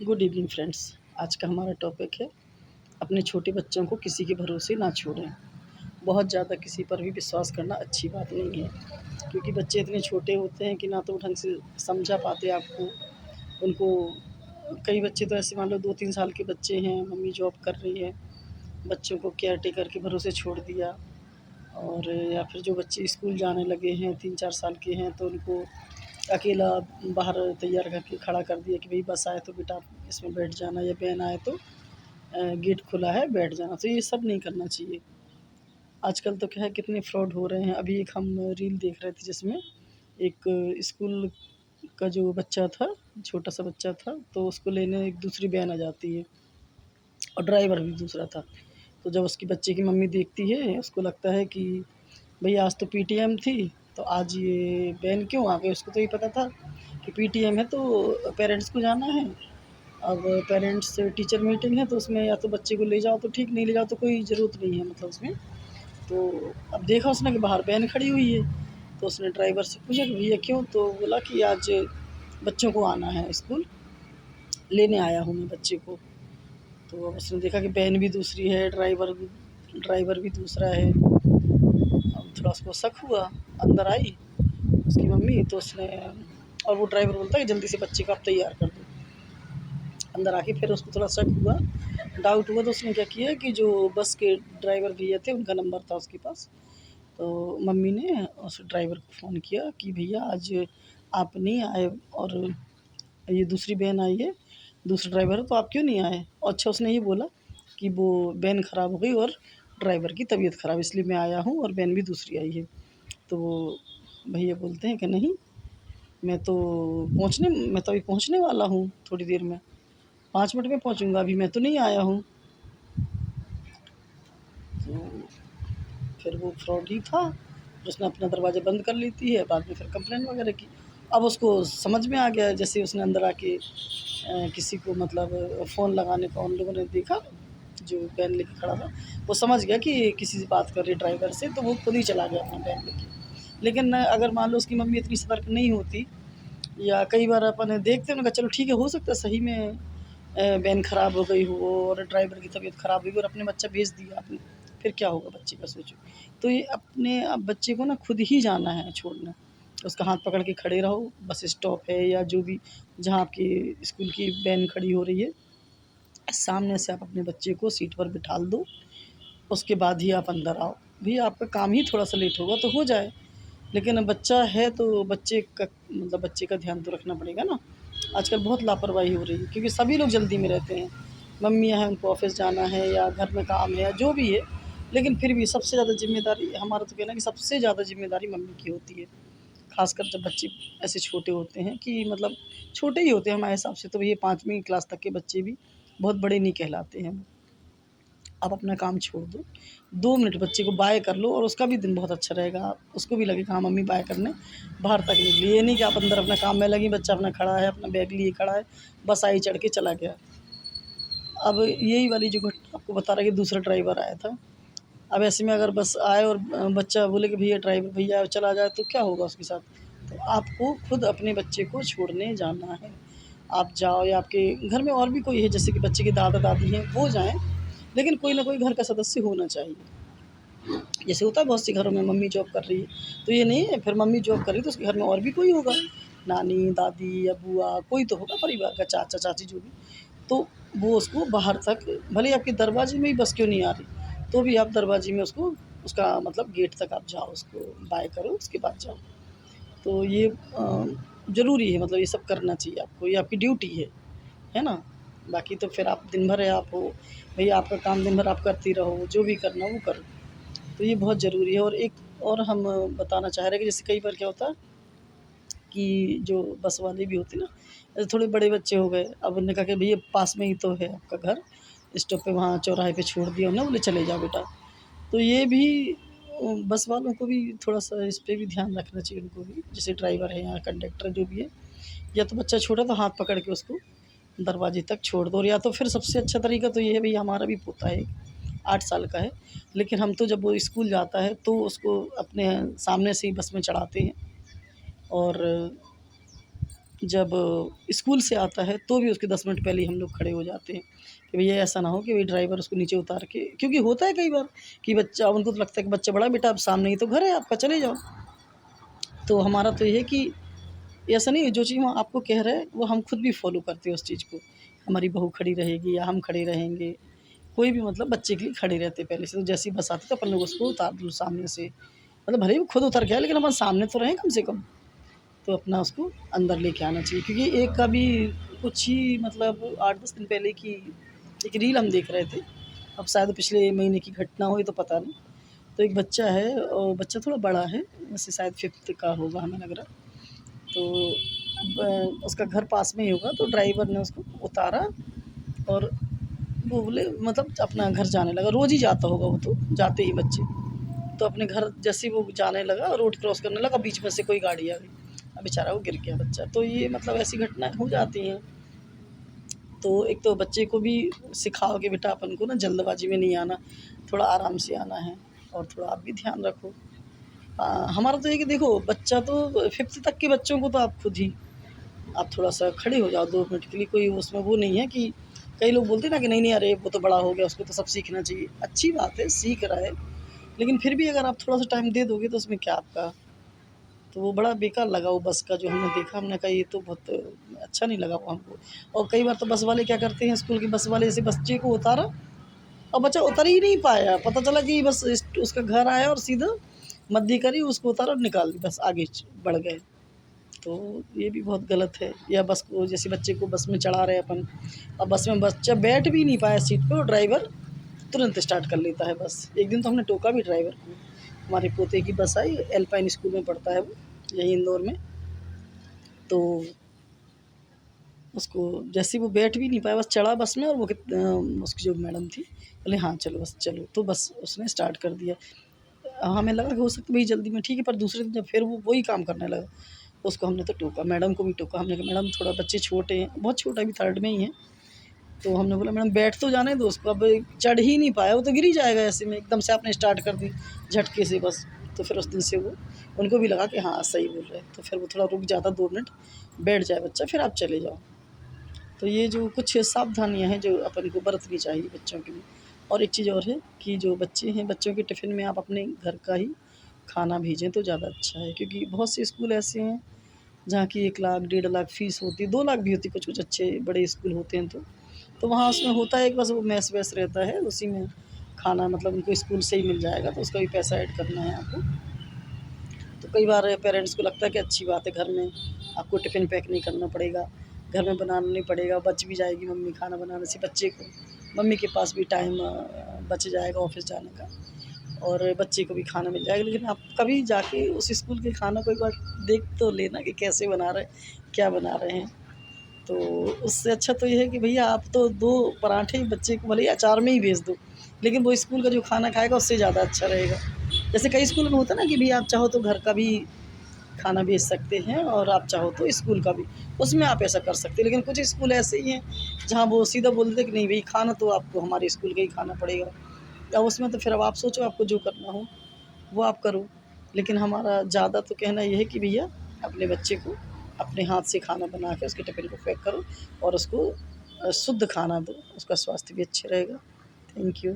Good evening friends. आज का हमारा टॉपिक है अपने छोटे बच्चों को किसी के भरोसे ना छोड़ें। बहुत ज़्यादा किसी पर भी विश्वास करना अच्छी बात नहीं है, क्योंकि बच्चे इतने छोटे होते हैं कि ना तो वो ढंग से समझा पाते आपको। उनको कई बच्चे तो ऐसे मान लो 2-3 साल के बच्चे हैं, मम्मी जॉब कर रही है, बच्चों को केयर टेकर के भरोसे छोड़ दिया। और या फिर जो बच्चे स्कूल जाने लगे हैं 3-4 साल के हैं, तो उनको अकेला बाहर तैयार करके खड़ा कर दिया कि भाई बस आए तो बेटा आप इसमें बैठ जाना, या वैन आए तो गेट खुला है बैठ जाना। तो ये सब नहीं करना चाहिए। आजकल तो क्या है, कितने फ्रॉड हो रहे हैं। अभी एक हम रील देख रहे थे जिसमें एक स्कूल का जो बच्चा था, छोटा सा बच्चा था, तो उसको लेने एक दूसरी वैन आ जाती है और ड्राइवर भी दूसरा था। तो जब उसकी बच्चे की मम्मी देखती है, उसको लगता है कि भई आज तो पीटीएम थी, तो आज ये वैन क्यों आ गई। उसको तो ये पता था कि पीटीएम है तो पेरेंट्स को जाना है। अब पेरेंट्स टीचर मीटिंग है, तो उसमें या तो बच्चे को ले जाओ तो ठीक, नहीं ले जाओ तो कोई ज़रूरत नहीं है मतलब उसमें। तो अब देखा उसने कि बाहर वैन खड़ी हुई है, तो उसने ड्राइवर से पूछा कि भैया क्यों? तो बोला कि आज बच्चों को आना है स्कूल, लेने आया हूँ मैं बच्चे को। तो अब उसने देखा कि वैन भी दूसरी है, ड्राइवर भी दूसरा है। अब थोड़ा उसको शक हुआ, अंदर आई उसकी मम्मी, तो उसने और वो ड्राइवर बोलता है कि जल्दी से बच्चे को आप तैयार कर दो। अंदर आके फिर उसको थोड़ा शक हुआ, डाउट हुआ, तो उसने क्या किया कि जो बस के ड्राइवर भैया थे उनका नंबर था उसके पास। तो मम्मी ने उस ड्राइवर को फ़ोन किया कि भैया आज आप नहीं आए और ये दूसरी वैन आई है, दूसरा ड्राइवर है, तो आप क्यों नहीं आए? और अच्छा उसने ये बोला कि वो वैन ख़राब हो गई और ड्राइवर की तबीयत ख़राब, इसलिए मैं आया हूँ और वैन भी दूसरी आई है। तो वो भैया बोलते हैं कि नहीं, मैं तो अभी पहुँचने वाला हूँ थोड़ी देर में, 5 मिनट में पहुँचूँगा, अभी मैं तो नहीं आया हूँ। तो फिर वो फ्रॉड ही था, फिर उसने अपना दरवाज़ा बंद कर लेती है, बाद में फिर कंप्लेंट वगैरह की। अब उसको समझ में आ गया, जैसे उसने अंदर आके किसी को मतलब फ़ोन लगाने का उन लोगों ने देखा, जो वैन लेके खड़ा था, वो समझ गया कि किसी से बात कर रही है ड्राइवर से, तो वो खुद ही चला गया अपना वैन लेके। लेकिन अगर मान लो उसकी मम्मी इतनी सतर्क नहीं होती, या कई बार अपन देखते हैं ना, चलो ठीक है, हो सकता है सही में वैन ख़राब हो गई हो और ड्राइवर की तबीयत ख़राब हुई और अपने बच्चा भेज दिया आपने, फिर क्या होगा बच्चे का सोचो। तो ये अपने अब बच्चे को ना खुद ही जाना है छोड़ने, उसका हाथ पकड़ के खड़े रहो, बस स्टॉप है या जो भी जहाँ आपकी स्कूल की वैन खड़ी हो रही है, सामने से आप अपने बच्चे को सीट पर बिठाल दो, उसके बाद ही आप अंदर आओ। भैया आपका काम ही थोड़ा सा लेट होगा तो हो जाए, लेकिन बच्चा है तो बच्चे का ध्यान तो रखना पड़ेगा ना। आजकल बहुत लापरवाही हो रही है, क्योंकि सभी लोग जल्दी में रहते हैं। मम्मियाँ हैं, उनको ऑफ़िस जाना है या घर में काम है या जो भी है, लेकिन फिर भी सबसे ज़्यादा ज़िम्मेदारी हमारा तो कहना है कि सबसे ज़्यादा ज़िम्मेदारी मम्मी की होती है। ख़ासकर जब बच्चे ऐसे छोटे होते हैं कि मतलब छोटे ही होते हैं हमारे हिसाब से, तो ये 5वीं क्लास तक के बच्चे भी बहुत बड़े नहीं कहलाते हैं। आप अपना काम छोड़ दो, 2 मिनट बच्चे को बाय कर लो और उसका भी दिन बहुत अच्छा रहेगा। उसको भी लगेगा हाँ, मम्मी बाय करने बाहर तक निकली। ये नहीं कि आप अंदर अपना काम में लगी, बच्चा अपना खड़ा है, अपना बैग लिए खड़ा है, बस आई चढ़ के चला गया। अब यही वाली जो घटना आपको बता रहा है कि दूसरा ड्राइवर आया था। अब ऐसे में अगर बस आए और बच्चा बोले कि भैया ड्राइवर भैया चला जाए, तो क्या होगा उसके साथ? तो आपको खुद अपने बच्चे को छोड़ने जाना है। आप जाओ, या आपके घर में और भी कोई है, जैसे कि बच्चे के दादा-दादी हैं, वो जाएँ, लेकिन कोई ना कोई घर का सदस्य होना चाहिए। जैसे होता है बहुत सी घरों में मम्मी जॉब कर रही है, तो ये नहीं है फिर मम्मी जॉब कर रही है तो उसके घर में और भी कोई होगा, नानी, दादी या बुआ, कोई तो होगा परिवार का, चाचा-चाची जो भी। तो वो उसको बाहर तक, भले ही आपके दरवाजे में ही बस क्यों नहीं आ रही, तो भी आप दरवाजे में उसको, उसका मतलब गेट तक आप जाओ, उसको बाय करो, उसके बाद जाओ। तो ये ज़रूरी है, मतलब ये सब करना चाहिए आपको, ये आपकी ड्यूटी है ना? बाकी तो फिर आप दिन भर आप हो, भैया आपका काम दिन भर आप करती रहो, जो भी करना वो करो। तो ये बहुत ज़रूरी है। और एक और हम बताना चाह रहे हैं कि जैसे कई बार क्या होता है कि जो बस वाले भी होते हैं ना, जैसे थोड़े बड़े बच्चे हो गए, अब उन्होंने कहा कि भैया पास में ही तो है आपका घर, स्टॉप पे वहाँ चौराहे पे छोड़ दिया उन्होंने, बोले चले जाओ बेटा। तो ये भी बस वालों को भी थोड़ा-सा इस पे भी ध्यान रखना चाहिए, उनको भी, जैसे ड्राइवर है या कंडक्टर जो भी है, या तो बच्चा छोटा तो हाथ पकड़ के उसको दरवाजे तक छोड़ दो। और या तो फिर सबसे अच्छा तरीका तो ये है, भई हमारा भी पोता है, 8 साल का है, लेकिन हम तो जब वो स्कूल जाता है तो उसको अपने सामने से ही बस में चढ़ाते हैं और जब स्कूल से आता है तो भी उसके 10 मिनट पहले ही हम लोग खड़े हो जाते हैं कि भैया ऐसा ना हो कि भाई ड्राइवर उसको नीचे उतार के, क्योंकि होता है कई बार कि बच्चा, उनको तो लगता है कि बच्चा बड़ा, बेटा अब सामने ही तो घर है आपका, चले जाओ। तो हमारा तो ये है कि ऐसा नहीं है, जो चीज़ वो आपको कह रहे हैं वो हम खुद भी फ़ॉलो करते हैं उस चीज़ को। हमारी बहू खड़ी रहेगी या हम खड़े रहेंगे, कोई भी मतलब बच्चे के लिए खड़े रहते हैं पहले से। तो जैसे ही बस आती है तो अपन लोग उसको उतार दो सामने से, मतलब भले ही वो खुद उतर के आए लेकिन अपन सामने तो रहें कम से कम। तो अपना उसको अंदर लेके आना चाहिए, क्योंकि एक का भी कुछ ही मतलब 8-10 दिन पहले की एक रील हम देख रहे थे। अब शायद पिछले महीने की घटना हो, ये तो पता नहीं। तो एक बच्चा है और बच्चा थोड़ा बड़ा है, वैसे शायद 5th का होगा हमें लग रहा। तो उसका घर पास में ही होगा, तो ड्राइवर ने उसको उतारा और वो बोले मतलब अपना घर जाने लगा। रोज़ ही जाता होगा वो तो, जाते ही बच्चे। तो अपने घर जैसे ही वो जाने लगा, रोड क्रॉस करने लगा, बीच में से कोई गाड़ी आ गई। अब बेचारा वो गिर गया बच्चा। तो ये मतलब ऐसी घटनाएँ हो जाती हैं। तो एक तो बच्चे को भी सिखाओ कि बेटा अपन को ना जल्दबाजी में नहीं आना, थोड़ा आराम से आना है और थोड़ा आप भी ध्यान रखो। हमारा तो ये है कि देखो बच्चा तो 5th तक के बच्चों को तो आप खुद ही आप थोड़ा-सा खड़े हो जाओ 2 मिनट के लिए, कोई उसमें वो नहीं है कि कई लोग बोलते हैं ना कि नहीं, नहीं अरे वो तो बड़ा हो गया, उसको तो सब सीखना चाहिए। अच्छी बात है, सीख रहा है, लेकिन फिर भी अगर आप थोड़ा-सा टाइम दे दोगे तो उसमें क्या आपका। तो वो बड़ा बेकार लगा वो बस का जो हमने देखा, हमने कहा ये तो बहुत अच्छा नहीं लगा वो हमको। और कई बार तो बस वाले क्या करते हैं, स्कूल की बस वाले ऐसे बच्चे को उतारा और बच्चा उतर ही नहीं पाया। पता चला कि बस उसका घर आया और सीधा मद्दी करी, उसको उतारा और निकाल दी, बस आगे बढ़ गए। तो ये भी बहुत गलत है। या बस को जैसे बच्चे को बस में चढ़ा रहे अपन, अब बस में बच्चा बैठ भी नहीं पाया सीट पे और ड्राइवर तुरंत स्टार्ट कर लेता है बस। एक दिन तो हमने टोका भी ड्राइवर को। हमारे पोते की बस आई, एल्पाइन स्कूल में पढ़ता है वो, यहीं इंदौर में। तो उसको जैसे ही वो बैठ भी नहीं पाया, बस चढ़ा बस में और वो उसकी जो मैडम थी बोले हाँ चलो बस चलो, तो बस उसने स्टार्ट कर दिया। हमें लगा कि हो सकता है भाई जल्दी में ठीक है, पर दूसरे दिन जब फिर वो वही काम करने लगा, तो उसको हमने तो टोका, मैडम को भी टोका। हमने कहा मैडम थोड़ा बच्चे छोटे हैं, बहुत छोटा, अभी 3rd में ही है। तो हमने बोला मैडम बैठ तो जाने दो उसको, अब चढ़ ही नहीं पाया, वो तो गिर ही जाएगा ऐसे में। एकदम से आपने स्टार्ट कर दी झटके से बस। तो फिर उस दिन से वो उनको भी लगा कि हाँ सही बोल रहे हैं, तो फिर वो थोड़ा रुक जाता 2 मिनट, बैठ जाए बच्चा, फिर आप चले जाओ। तो ये जो कुछ सावधानियाँ हैं जो अपन को बरतनी चाहिए बच्चों के लिए। और एक चीज़ और है कि जो बच्चे हैं, बच्चों के टिफ़िन में आप अपने घर का ही खाना भेजें तो ज़्यादा अच्छा है, क्योंकि बहुत से स्कूल ऐसे हैं जहाँ की 1 लाख 1.5 लाख फ़ीस होती है, 2 लाख भी होती है, कुछ-कुछ अच्छे बड़े स्कूल होते हैं तो वहाँ उसमें होता है कि बस वो मेस-वेस रहता है, उसी में खाना मतलब उनको स्कूल से ही मिल जाएगा, तो उसका भी पैसा ऐड करना है आपको। तो कई बार पेरेंट्स को लगता है कि अच्छी बात है, घर में आपको टिफ़िन पैक नहीं करना पड़ेगा, घर में बनाना नहीं पड़ेगा, बच भी जाएगी मम्मी खाना बनाने से, बच्चे को मम्मी के पास भी टाइम बच जाएगा ऑफ़िस जाने का और बच्चे को भी खाना मिल जाएगा। लेकिन आप कभी जाके उस स्कूल के खाना को एक बार देख तो लेना कि कैसे बना रहे हैं, क्या बना रहे हैं। तो उससे अच्छा तो ये है कि भैया आप तो 2 पराठे ही बच्चे को भले ही अचार में ही भेज दो, लेकिन वो स्कूल का जो खाना खाएगा उससे ज़्यादा अच्छा रहेगा। जैसे कई स्कूल में होता है ना कि भई आप चाहो तो घर का भी खाना भेज सकते हैं और आप चाहो तो स्कूल का भी, उसमें आप ऐसा कर सकते हैं। लेकिन कुछ स्कूल ऐसे ही हैं जहाँ वो सीधा बोल देते हैं कि नहीं भई खाना तो आपको हमारे स्कूल का ही खाना पड़ेगा। अब उसमें तो फिर अब आप सोचो आपको जो करना हो वो आप करो। लेकिन हमारा ज़्यादा तो कहना ये है कि भैया अपने बच्चे को अपने हाथ से खाना बना के उसके टिफ़िन को पैक करो और उसको शुद्ध खाना दो, उसका स्वास्थ्य भी अच्छा रहेगा। Thank you.